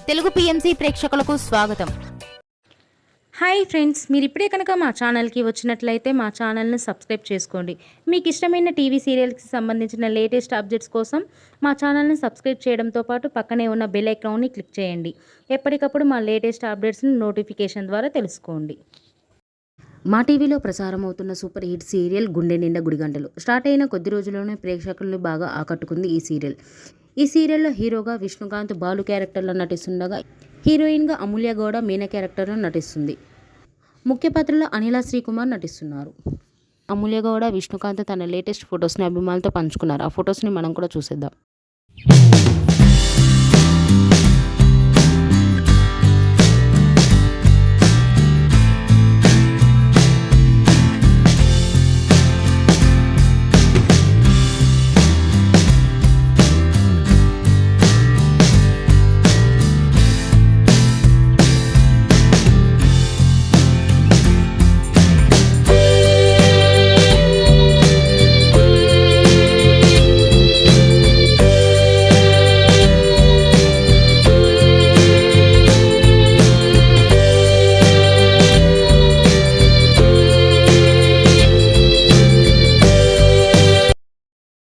Telugu PMC ప్రేక్షకులకు స్వాగతం. Hi friends, మీరు ఇప్పుడే కనుక మా ఛానల్కి వచ్చినట్లయితే మా ఛానల్ని సబ్స్క్రైబ్ చేసుకోండి. మీకు ఇష్టమైన టీవీ సీరియల్స్కి సంబంధించిన లేటెస్ట్ అప్డేట్స్ కోసం మా ఛానల్ని సబ్స్క్రైబ్ చేయడంతో పాటు పక్కనే ఉన్న బెల్ ఐకాన్ని క్లిక్ చేయండి. ఎప్పటికప్పుడు మా లేటెస్ట్ అప్డేట్స్ని నోటిఫికేషన్ ద్వారా తెలుసుకోండి. మా టీవీలో ప్రసారం అవుతున్న సూపర్ హిట్ సీరియల్ గుండె నిండా గుడిగంటలు స్టార్ట్ అయిన కొద్ది రోజుల్లోనే ప్రేక్షకులను బాగా ఆకట్టుకుంది ఈ సీరియల్. ఈ సీరియల్లో హీరోగా విష్ణుకాంత్ బాలు క్యారెక్టర్లో నటిస్తుండగా హీరోయిన్గా అమూల్య గౌడ మీనా క్యారెక్టర్లో నటిస్తుంది. ముఖ్య పాత్రలో అనిలా శ్రీకుమార్ నటిస్తున్నారు. అమూల్య గౌడ విష్ణుకాంత్ తన లేటెస్ట్ ఫొటోస్ని అభిమానులతో పంచుకున్నారు. ఆ ఫొటోస్ని మనం కూడా చూసేద్దాం.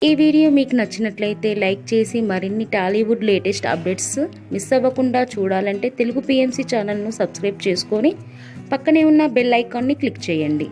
ఈ వీడియో మీకు నచ్చినట్లయితే లైక్ చేసి మరిన్ని టాలీవుడ్ లేటెస్ట్ అప్డేట్స్ మిస్ అవ్వకుండా చూడాలంటే తెలుగు పిఎంసి ఛానల్ను సబ్స్క్రైబ్ చేసుకొని పక్కనే ఉన్న బెల్ ఐకాన్ని క్లిక్ చేయండి.